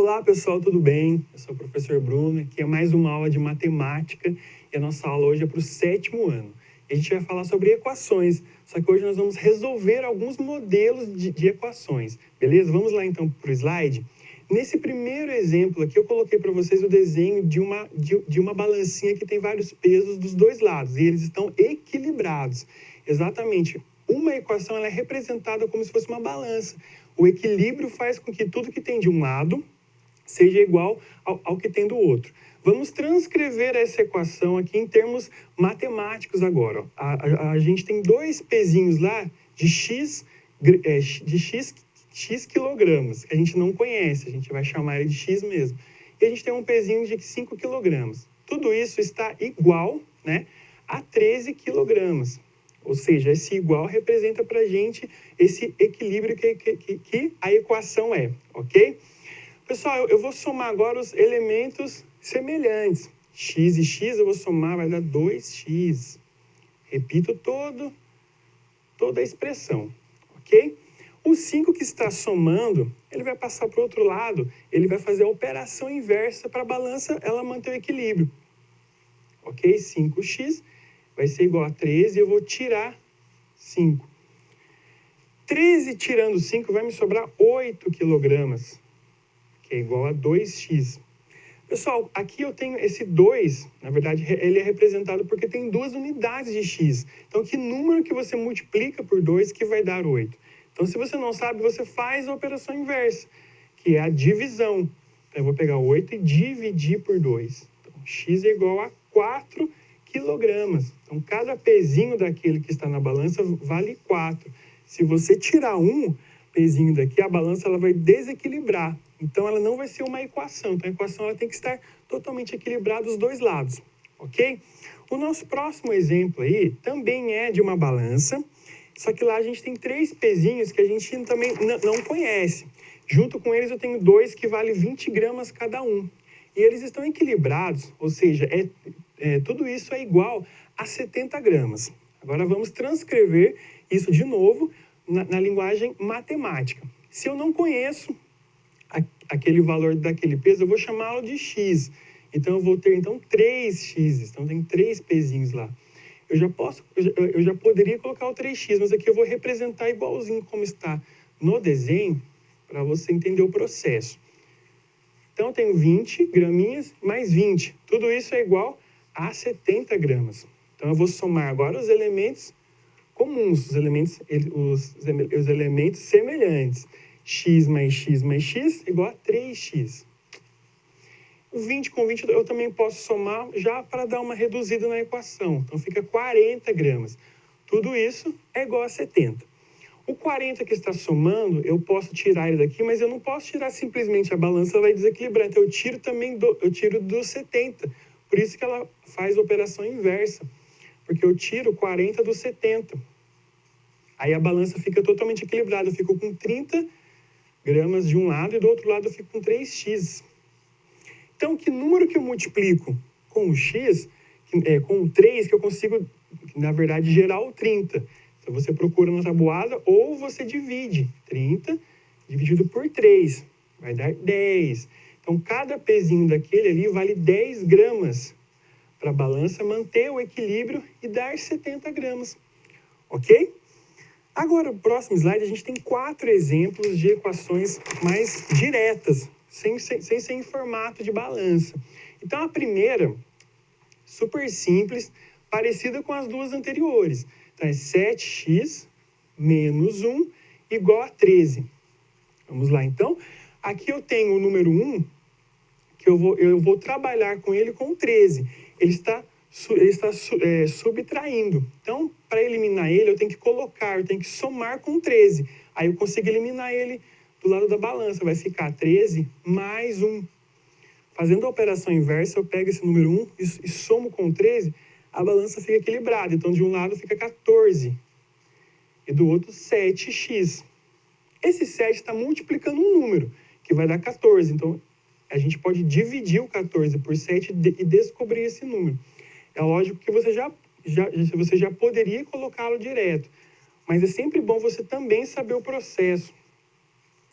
Olá pessoal, tudo bem? Eu sou o professor Bruno, aqui é mais uma aula de matemática e a nossa aula hoje é para o 7º ano. A gente vai falar sobre equações, só que hoje nós vamos resolver alguns modelos de equações, beleza? Vamos lá então para o slide. Nesse primeiro exemplo aqui eu coloquei para vocês o desenho de uma balancinha que tem vários pesos dos dois lados e eles estão equilibrados. Exatamente, uma equação ela é representada como se fosse uma balança. O equilíbrio faz com que tudo que tem de um lado seja igual ao que tem do outro. Vamos transcrever essa equação aqui em termos matemáticos agora. A gente tem dois pezinhos lá de x quilogramas, que a gente não conhece, a gente vai chamar ele de x mesmo. E a gente tem um pezinho de 5 quilogramas. Tudo isso está igual, né, a 13 quilogramas. Ou seja, esse igual representa para a gente esse equilíbrio que a equação é, ok? Pessoal, eu vou somar agora os elementos semelhantes. X e x eu vou somar, vai dar 2x. Repito toda a expressão, ok? O 5 que está somando, ele vai passar para o outro lado, ele vai fazer a operação inversa para a balança ela manter o equilíbrio. Ok? 5x vai ser igual a 13 e eu vou tirar 5. 13 tirando 5 vai me sobrar 8 quilogramas, que é igual a 2x. Pessoal, aqui eu tenho esse 2, na verdade, ele é representado porque tem duas unidades de x. Então, que número que você multiplica por 2 que vai dar 8? Então, se você não sabe, você faz a operação inversa, que é a divisão. Então, eu vou pegar 8 e dividir por 2. Então, x é igual a 4 quilogramas. Então, cada pezinho daquele que está na balança vale 4. Se você tirar um pezinho daqui, a balança ela vai desequilibrar. Então, ela não vai ser uma equação. Então, a equação ela tem que estar totalmente equilibrada dos dois lados, ok? O nosso próximo exemplo aí também é de uma balança, só que lá a gente tem 3 pezinhos que a gente também não conhece. Junto com eles eu tenho 2 que valem 20 gramas cada um. E eles estão equilibrados, ou seja, tudo isso é igual a 70 gramas. Agora vamos transcrever isso de novo na linguagem matemática. Se eu não conheço aquele valor daquele peso, eu vou chamá-lo de x. Então eu vou ter 3x, então tem 3 pezinhos lá. Eu já poderia colocar o 3x, mas aqui eu vou representar igualzinho como está no desenho, para você entender o processo. Então, eu tenho 20 graminhas mais 20. Tudo isso é igual a 70 gramas. Então, eu vou somar agora os elementos comuns, os elementos semelhantes. X mais x mais x igual a 3x. O 20 com 20 eu também posso somar já para dar uma reduzida na equação. Então, fica 40 gramas. Tudo isso é igual a 70. O 40 que está somando, eu posso tirar ele daqui, mas eu não posso tirar simplesmente, a balança vai desequilibrar. Então, eu tiro do 70. Por isso que ela faz a operação inversa. Porque eu tiro 40 do 70. Aí a balança fica totalmente equilibrada. Eu fico com 30 gramas de um lado e do outro lado eu fico com 3x. Então, que número que eu multiplico com o x, com o 3, que eu consigo, na verdade, gerar o 30. Então, você procura na tabuada ou você divide. 30 dividido por 3 vai dar 10. Então, cada pezinho daquele ali vale 10 gramas para a balança manter o equilíbrio e dar 70 gramas. Ok? Agora, no próximo slide, a gente tem 4 exemplos de equações mais diretas, sem ser em formato de balança. Então, a primeira, super simples, parecida com as duas anteriores. Então, é 7x menos 1 igual a 13. Vamos lá, então. Aqui eu tenho o número 1, que eu vou trabalhar com ele com 13. Ele está subtraindo. Então, para eliminar ele, eu tenho que somar com 13. Aí eu consigo eliminar ele do lado da balança. Vai ficar 13 mais 1. Fazendo a operação inversa, eu pego esse número 1 e somo com 13, a balança fica equilibrada. Então, de um lado fica 14 e do outro 7x. Esse 7 está multiplicando um número, que vai dar 14. Então, a gente pode dividir o 14 por 7 e descobrir esse número. É lógico que você já poderia colocá-lo direto, mas é sempre bom você também saber o processo.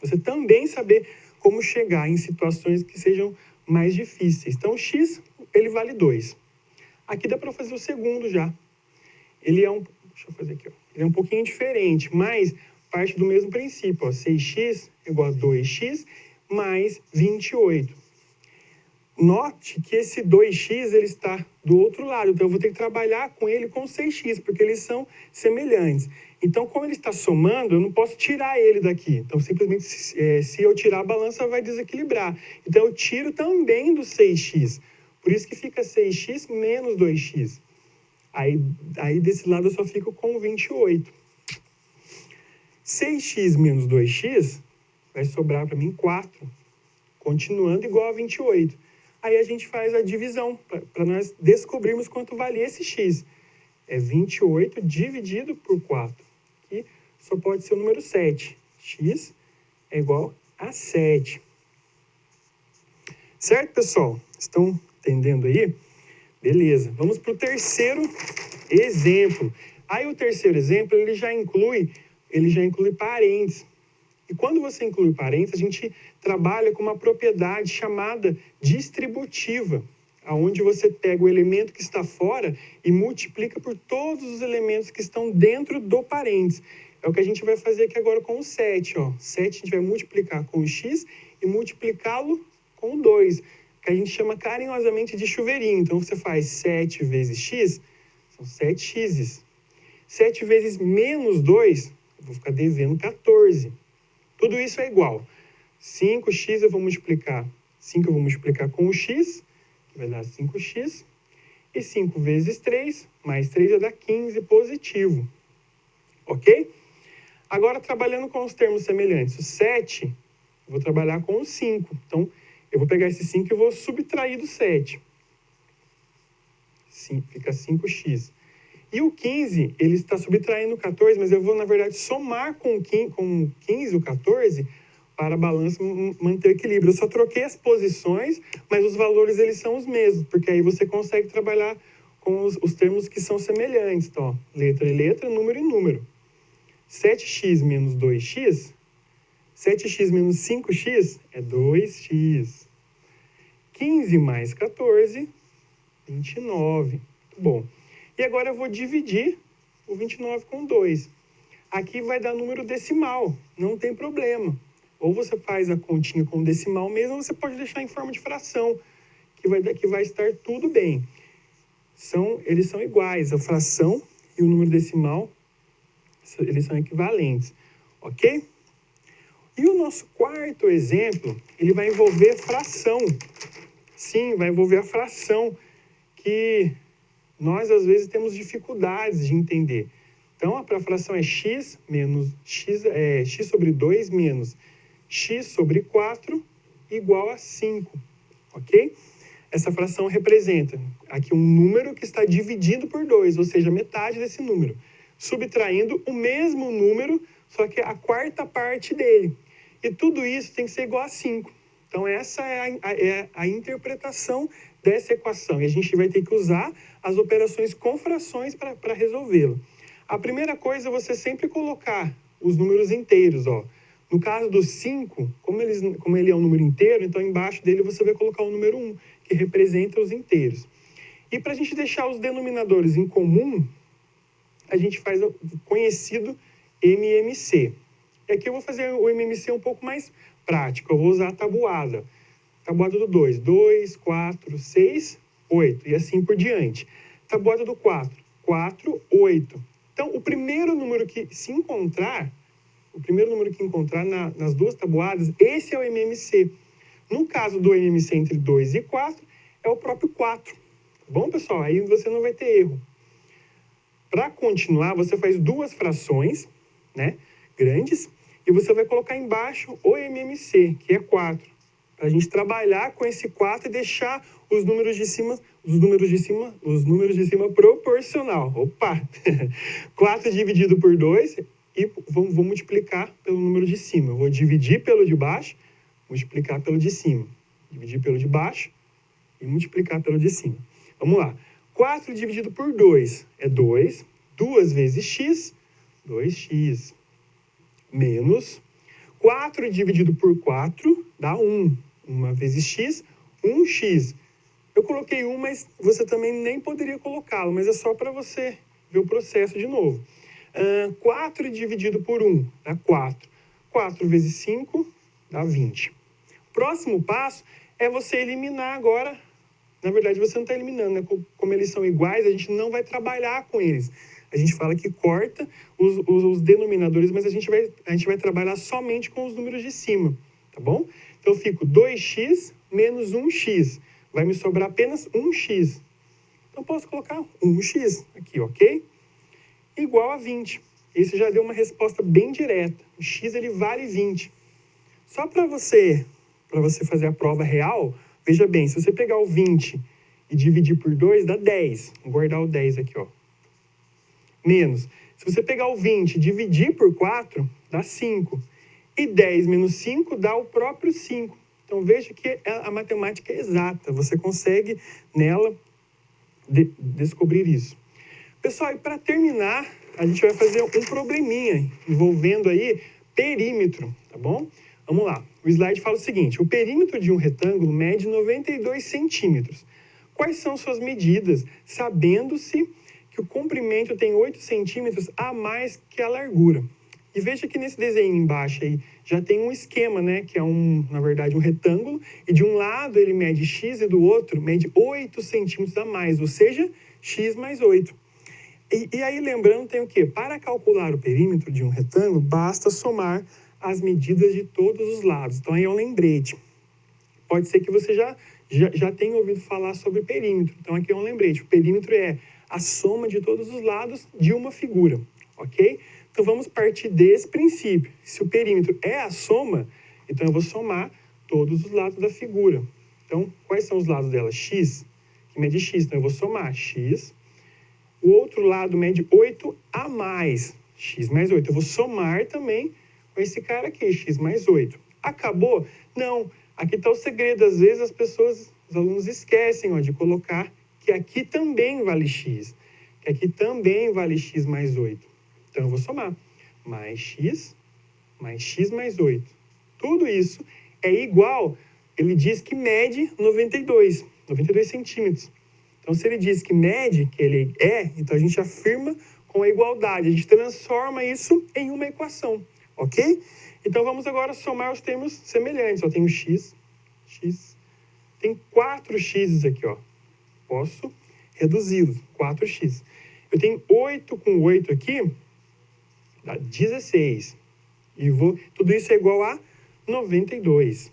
Você também saber como chegar em situações que sejam mais difíceis. Então, x, ele vale 2. Aqui dá para fazer o segundo já. Ele é deixa eu fazer aqui, ó. Ele é um pouquinho diferente, mas parte do mesmo princípio, ó. 6x igual a 2x mais 28. Note que esse 2x ele está do outro lado, então eu vou ter que trabalhar com ele com 6x, porque eles são semelhantes. Então, como ele está somando, eu não posso tirar ele daqui. Então, simplesmente, se eu tirar, a balança vai desequilibrar. Então, eu tiro também do 6x. Por isso que fica 6x menos 2x. Aí desse lado, eu só fico com 28. 6x menos 2x vai sobrar para mim 4, continuando igual a 28. Aí a gente faz a divisão, para nós descobrirmos quanto vale esse x. É 28 dividido por 4. Aqui só pode ser o número 7. X é igual a 7. Certo, pessoal? Estão entendendo aí? Beleza. Vamos para o terceiro exemplo. Aí o terceiro exemplo, ele já inclui parênteses. E quando você inclui parênteses, a gente trabalha com uma propriedade chamada distributiva, onde você pega o elemento que está fora e multiplica por todos os elementos que estão dentro do parênteses. É o que a gente vai fazer aqui agora com o 7. Ó. 7 a gente vai multiplicar com o x e multiplicá-lo com o 2, que a gente chama carinhosamente de chuveirinho. Então, você faz 7 vezes x, são 7x. 7 vezes menos 2, eu vou ficar devendo 14. Tudo isso é igual. 5x eu vou multiplicar. 5 eu vou multiplicar com o x, que vai dar 5x. E 5 vezes 3, mais 3 vai dar 15 positivo. Ok? Agora, trabalhando com os termos semelhantes. O 7, eu vou trabalhar com o 5. Então, eu vou pegar esse 5 e vou subtrair do 7. Sim, fica 5x. E o 15, ele está subtraindo o 14, mas eu vou, na verdade, somar com o 15 o 14 para a balança manter o equilíbrio. Eu só troquei as posições, mas os valores eles são os mesmos, porque aí você consegue trabalhar com os termos que são semelhantes. Então, ó, letra e letra, número e número. 7x menos 2x, 7x menos 5x é 2x. 15 mais 14, 29. Muito bom. E agora eu vou dividir o 29 com 2. Aqui vai dar número decimal, não tem problema. Ou você faz a continha com decimal mesmo, ou você pode deixar em forma de fração, que vai estar tudo bem. Eles são iguais, a fração e o número decimal, eles são equivalentes, ok? E o nosso quarto exemplo, ele vai envolver fração. Sim, vai envolver a fração, que nós, às vezes, temos dificuldades de entender. Então, a fração é x sobre 2 menos x sobre 4 igual a 5, ok? Essa fração representa aqui um número que está dividido por 2, ou seja, metade desse número, subtraindo o mesmo número, só que a quarta parte dele. E tudo isso tem que ser igual a 5. Então, essa é a interpretação dessa equação. E a gente vai ter que usar as operações com frações para resolvê-lo. A primeira coisa é você sempre colocar os números inteiros. Ó. No caso do 5, como ele é um número inteiro, então embaixo dele você vai colocar o número 1, que representa os inteiros. E para a gente deixar os denominadores em comum, a gente faz o conhecido MMC. E aqui eu vou fazer o MMC um pouco mais prático. Eu vou usar a tabuada. Tabuada do 2. 2, 4, 6, 8. E assim por diante. Tabuada do 4. 4, 8. Então, o primeiro número que encontrar nas duas tabuadas, esse é o MMC. No caso do MMC entre 2 e 4, é o próprio 4. Tá bom, pessoal? Aí você não vai ter erro. Para continuar, você faz duas frações, né, grandes, e você vai colocar embaixo o MMC, que é 4. Para a gente trabalhar com esse 4 e deixar os números de cima proporcional. Opa! 4 dividido por 2 e vou multiplicar pelo número de cima. Eu vou dividir pelo de baixo, multiplicar pelo de cima. Dividir pelo de baixo e multiplicar pelo de cima. Vamos lá. 4 dividido por 2 é 2. 2 vezes x, 2x. Menos 4 dividido por 4 dá 1. 1 vezes x, 1x. Eu coloquei 1, mas você também nem poderia colocá-lo, mas é só para você ver o processo de novo. 4 dividido por 1 dá 4. 4 vezes 5 dá 20. Próximo passo é você eliminar agora. Na verdade, você não está eliminando, né? Como eles são iguais, a gente não vai trabalhar com eles. A gente fala que corta os denominadores, mas a gente vai trabalhar somente com os números de cima, tá bom? Então, eu fico 2x menos 1x. Vai me sobrar apenas 1x. Então, posso colocar 1x aqui, ok? Igual a 20. Esse já deu uma resposta bem direta. O x ele vale 20. Só para você fazer a prova real, veja bem, se você pegar o 20 e dividir por 2, dá 10. Vou guardar o 10 aqui, ó. Menos. Se você pegar o 20 e dividir por 4, dá 5. E 10 menos 5 dá o próprio 5. Então, veja que a matemática é exata. Você consegue, nela, descobrir isso. Pessoal, e para terminar, a gente vai fazer um probleminha envolvendo aí perímetro, tá bom? Vamos lá. O slide fala o seguinte: o perímetro de um retângulo mede 92 centímetros. Quais são suas medidas, sabendo-se que o comprimento tem 8 centímetros a mais que a largura? E veja que nesse desenho embaixo aí já tem um esquema, né? Que é, na verdade, um retângulo. E de um lado ele mede x e do outro mede 8 centímetros a mais, ou seja, x mais 8. E aí, lembrando, tem o quê? Para calcular o perímetro de um retângulo, basta somar as medidas de todos os lados. Então, aí é um lembrete. Pode ser que você já tenha ouvido falar sobre perímetro. Então, aqui é um lembrete. O perímetro é a soma de todos os lados de uma figura, ok? Então, vamos partir desse princípio. Se o perímetro é a soma, então eu vou somar todos os lados da figura. Então, quais são os lados dela? X, que mede x. Então, eu vou somar x. O outro lado mede 8 a mais, x mais 8. Eu vou somar também com esse cara aqui, x mais 8. Acabou? Não. Aqui está o segredo. Às vezes os alunos esquecem de colocar que aqui também vale x. Que aqui também vale x mais 8. Então, eu vou somar. Mais x mais 8. Tudo isso é igual, ele diz que mede 92 centímetros. Então, se ele diz que mede, que ele é, então a gente afirma com a igualdade. A gente transforma isso em uma equação, ok? Então, vamos agora somar os termos semelhantes. Eu tenho x. Tem 4x aqui, ó. Posso reduzi-los, 4x. Eu tenho 8 com 8 aqui, dá 16. E tudo isso é igual a 92.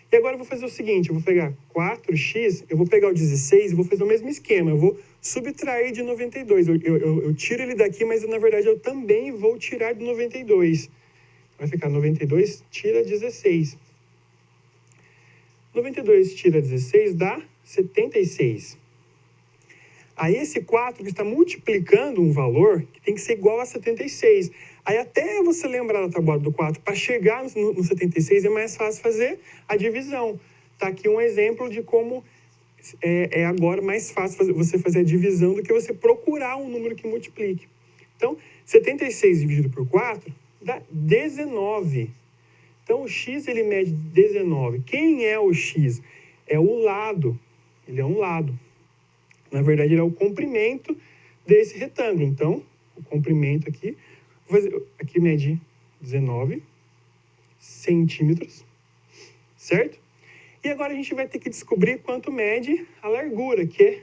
E agora eu vou fazer o seguinte, eu vou pegar 4x, eu vou pegar o 16 e vou fazer o mesmo esquema. Eu vou subtrair de 92. Eu tiro ele daqui, mas na verdade eu também vou tirar de 92. Vai ficar 92, tira 16. 92 tira 16 dá 76. Aí esse 4 que está multiplicando um valor que tem que ser igual a 76. Aí até você lembrar da tabuada do 4, para chegar no 76 é mais fácil fazer a divisão. Está aqui um exemplo de como é agora mais fácil você fazer a divisão do que você procurar um número que multiplique. Então, 76 dividido por 4 dá 19. Então, o x ele mede 19. Quem é o x? É o lado. Ele é um lado. Na verdade, ele é o comprimento desse retângulo. Então, o comprimento aqui mede 19 centímetros, certo? E agora a gente vai ter que descobrir quanto mede a largura, que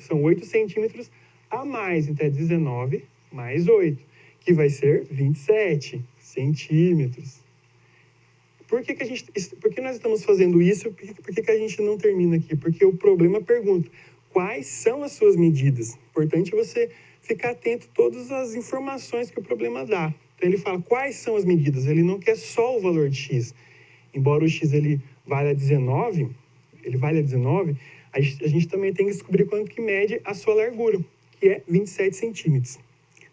são 8 centímetros a mais. Então, é 19 mais 8, que vai ser 27 centímetros. Por que nós estamos fazendo isso? Por que a gente não termina aqui? Porque o problema pergunta, quais são as suas medidas? Importante você ficar atento a todas as informações que o problema dá. Então, ele fala quais são as medidas. Ele não quer só o valor de x. Embora o x ele valha a 19, a gente também tem que descobrir quanto que mede a sua largura, que é 27 centímetros.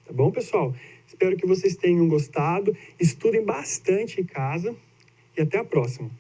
Tá bom, pessoal? Espero que vocês tenham gostado. Estudem bastante em casa e até a próxima.